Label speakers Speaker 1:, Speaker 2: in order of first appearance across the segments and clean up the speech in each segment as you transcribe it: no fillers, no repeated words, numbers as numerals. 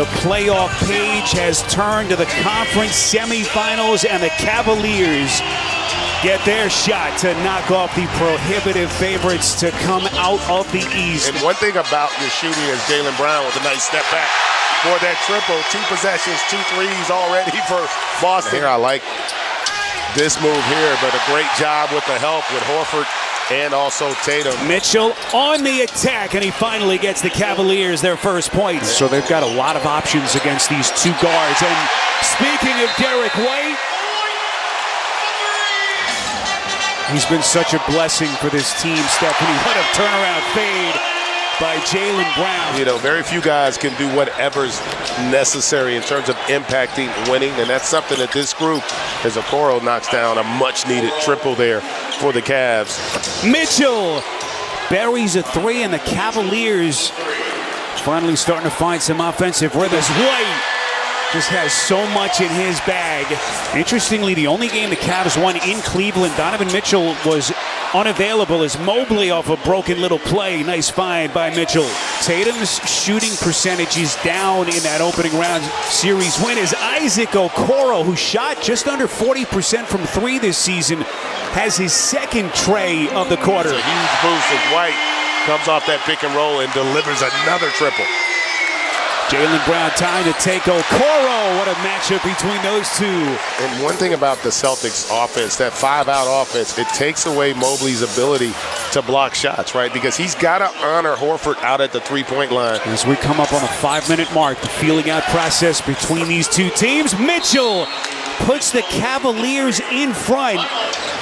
Speaker 1: The playoff page has turned to the conference semifinals, and the Cavaliers get their shot to knock off the prohibitive favorites to come out of the East.
Speaker 2: And one thing about your shooting is Jaylen Brown with a nice step back for that triple. 2 possessions, 2 threes already for Boston. Here I like this move here, but a great job with the help with Horford and also Tatum.
Speaker 1: Mitchell on the attack, and he finally gets the Cavaliers their first points. So they've got a lot of options against these two guards. And speaking of Derek White, he's been such a blessing for this team, Stephanie. What a turnaround fade by Jaylen Brown.
Speaker 2: You know, very few guys can do whatever's necessary in terms of impacting winning, and that's something that this group, as Okoro knocks down a much-needed triple there for the Cavs.
Speaker 1: Mitchell buries a 3, and the Cavaliers finally starting to find some offensive rhythms. White just has so much in his bag. Interestingly, the only game the Cavs won in Cleveland, Donovan Mitchell was unavailable as Mobley off a broken little play. Nice find by Mitchell. Tatum's shooting percentage is down in that opening round series win as Isaac Okoro, who shot just under 40% from 3 this season, has his second tray of the quarter.
Speaker 2: It's a huge boost as White comes off that pick and roll and delivers another triple.
Speaker 1: Jaylen Brown time to take Okoro. What a matchup between those two.
Speaker 2: And one thing about the Celtics offense, that 5-out offense, it takes away Mobley's ability to block shots, right? Because he's got to honor Horford out at the three-point line.
Speaker 1: As we come up on the 5-minute mark, the feeling out process between these two teams. Mitchell puts the Cavaliers in front.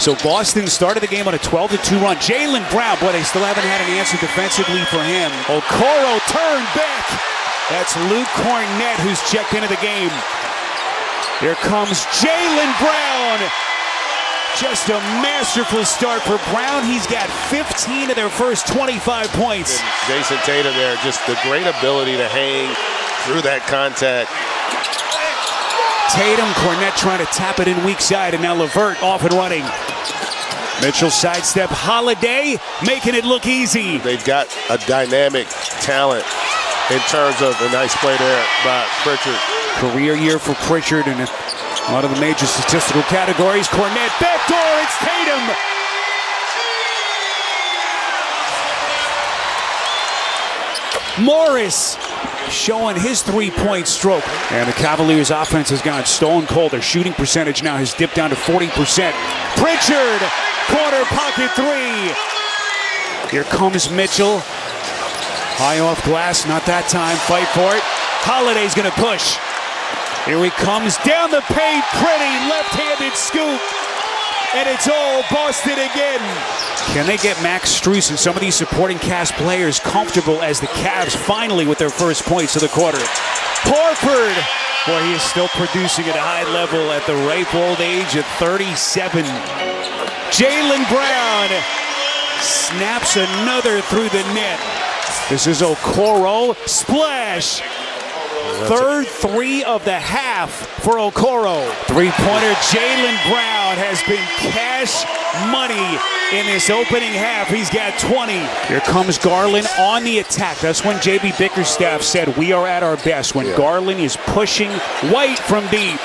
Speaker 1: So Boston started the game on a 12-2 run. Jaylen Brown, boy, they still haven't had an answer defensively for him. Okoro turned back. That's Luke Cornett who's checked into the game. Here comes Jaylen Brown. Just a masterful start for Brown. He's got 15 of their first 25 points.
Speaker 2: And Jason Tatum there, just the great ability to hang through that contact.
Speaker 1: Tatum, Cornett trying to tap it in weak side, and now LeVert off and running. Mitchell sidestep, Holiday making it look easy.
Speaker 2: They've got a dynamic talent in terms of a nice play there by Pritchard.
Speaker 1: Career year for Pritchard in a lot of the major statistical categories. Cornett, backdoor, it's Tatum. Morris showing his 3-point stroke. And the Cavaliers offense has gone stone cold. Their shooting percentage now has dipped down to 40%. Pritchard, corner pocket 3. Here comes Mitchell. High off glass, not that time, fight for it. Holiday's gonna push. Here he comes, down the paint, pretty left-handed scoop. And it's all Boston again. Can they get Max Strus and some of these supporting cast players comfortable as the Cavs finally with their first points of the quarter? Horford, boy, he is still producing at a high level at the ripe old age of 37. Jaylen Brown snaps another through the net. This is Okoro, splash. Third 3 of the half for Okoro. 3-pointer, Jaylen Brown has been cash money in this opening half. He's got 20. Here comes Garland on the attack. That's when J.B. Bickerstaff said we are at our best, when Garland is pushing White from deep.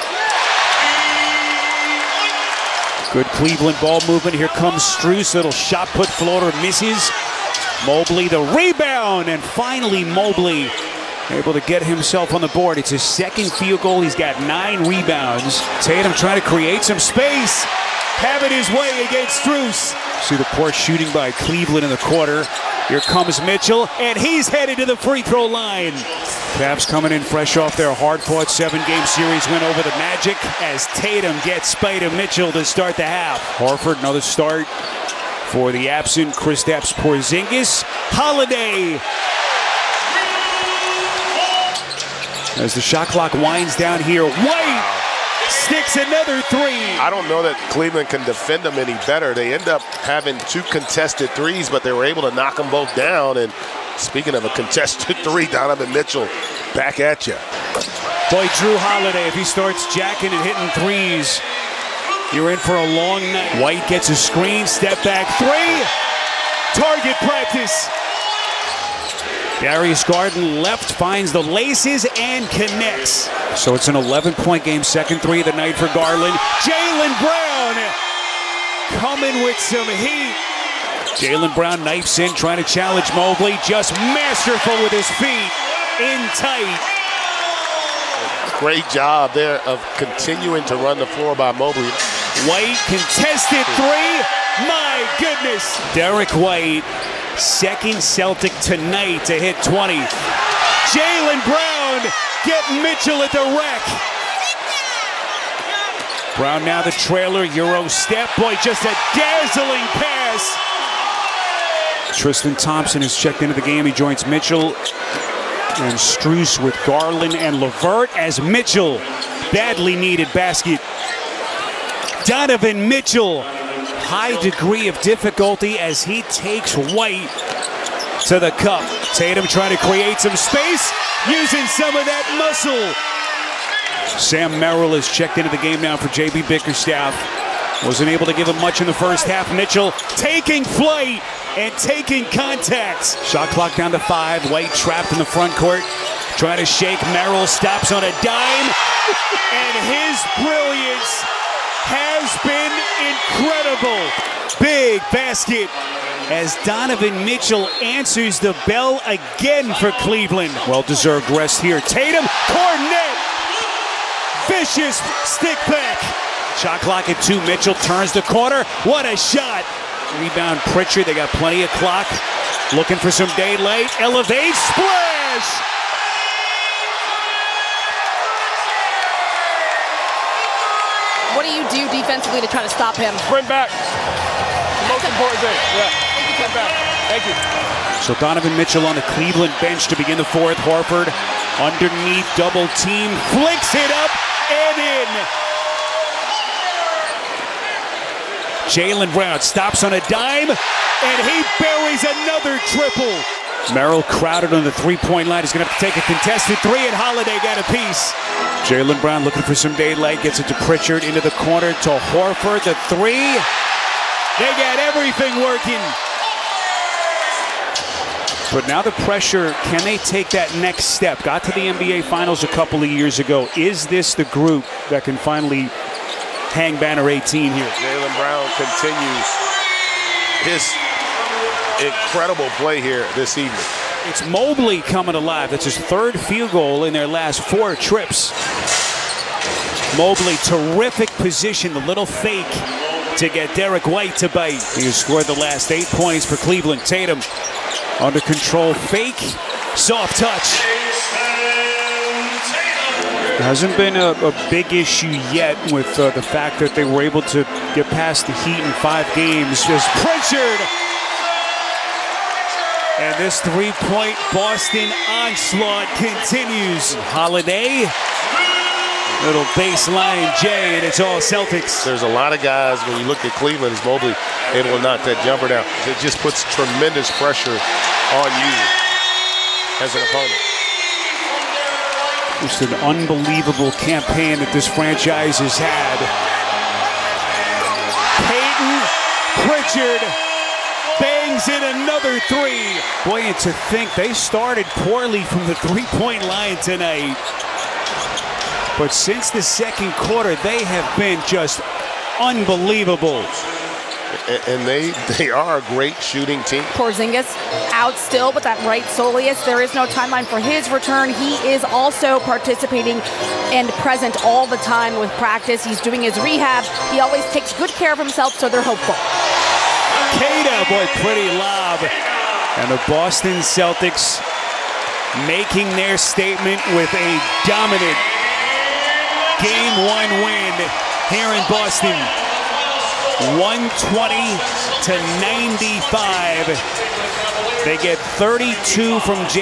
Speaker 1: Good Cleveland ball movement. Here comes Strus, little shot put floater, misses. Mobley the rebound, and finally Mobley able to get himself on the board. It's his second field goal. He's got 9 rebounds. Tatum trying to create some space. Having his way against Strus. See the poor shooting by Cleveland in the quarter. Here comes Mitchell, and he's headed to the free throw line. Cavs coming in fresh off their hard-fought 7-game series win over the Magic as Tatum gets spite of Mitchell to start the half. Horford, another start for the absent Kristaps Porzingis. Holiday. As the shot clock winds down here, White sticks another 3.
Speaker 2: I don't know that Cleveland can defend them any better. They end up having 2 contested threes, but they were able to knock them both down. And speaking of a contested 3, Donovan Mitchell back at you.
Speaker 1: Boy, Drew Holiday, if he starts jacking and hitting threes, you're in for a long night. White gets a screen, step back 3. Target practice. Darius Garden left, finds the laces and connects. So it's an 11-point game, second three of the night for Garland. Jaylen Brown coming with some heat. Jaylen Brown knifes in, trying to challenge Mobley. Just masterful with his feet, in tight.
Speaker 2: Great job there of continuing to run the floor by Mobley.
Speaker 1: White contested three. My goodness. Derek White, second Celtic tonight to hit 20. Jaylen Brown getting Mitchell at the rack. Brown now the trailer, Euro step. Boy, just a dazzling pass. Tristan Thompson has checked into the game. He joins Mitchell and Strus with Garland and LeVert as Mitchell, badly needed basket. Donovan Mitchell, high degree of difficulty as he takes White to the cup. Tatum trying to create some space, using some of that muscle. Sam Merrill has checked into the game now for JB Bickerstaff. Wasn't able to give him much in the first half. Mitchell taking flight and taking contact. Shot clock down to 5. White trapped in the front court. Trying to shake. Merrill stops on a dime. And his brilliance has been incredible. Big basket as Donovan Mitchell answers the bell again for Cleveland. Well-deserved rest here. Tatum, cornet. Vicious stick back. Shot clock at 2. Mitchell turns the corner. What a shot. Rebound Pritchard. They got plenty of clock. Looking for some daylight. Elevate. Splash.
Speaker 3: What do you do defensively to try to stop him?
Speaker 4: Sprint back. The most important thing. Yeah. Sprint back. Thank you.
Speaker 1: So Donovan Mitchell on the Cleveland bench to begin the fourth. Horford underneath, double team. Flicks it up and in. Jaylen Brown stops on a dime, and he buries another triple. Merrill crowded on the three-point line. He's going to have to take a contested three, and Holiday got a piece. Jaylen Brown looking for some daylight, gets it to Pritchard, into the corner to Horford. The three. They got everything working. But now the pressure, can they take that next step? Got to the NBA Finals a couple of years ago. Is this the group that can finally hang banner 18 here?
Speaker 2: Jaylen Brown continues his incredible play here this evening.
Speaker 1: It's Mobley coming alive. That's his third field goal in their last 4 trips. Mobley, terrific position, the little fake to get Derek White to bite. He has scored the last 8 points for Cleveland. Tatum under control, fake, soft touch. There hasn't been a big issue yet with the fact that they were able to get past the Heat in 5 games. Just Pritchard. And this three-point Boston onslaught continues. Holiday. Little baseline J, and it's all Celtics.
Speaker 2: There's a lot of guys, when you look at Cleveland, as Mobley able to knock that jumper down. It just puts tremendous pressure on you as an opponent.
Speaker 1: Just an unbelievable campaign that this franchise has had. Peyton Pritchard bangs in another three. Boy, and to think they started poorly from the three-point line tonight. But since the second quarter, they have been just unbelievable.
Speaker 2: And they are a great shooting team.
Speaker 3: Porzingis out still with that right soleus. There is no timeline for his return. He is also participating and present all the time with practice. He's doing his rehab. He always takes good care of himself, so they're hopeful.
Speaker 1: Cada, boy, pretty lob. And the Boston Celtics making their statement with a dominant Game 1 win here in Boston. 120-95. They get 32 from Jaylen.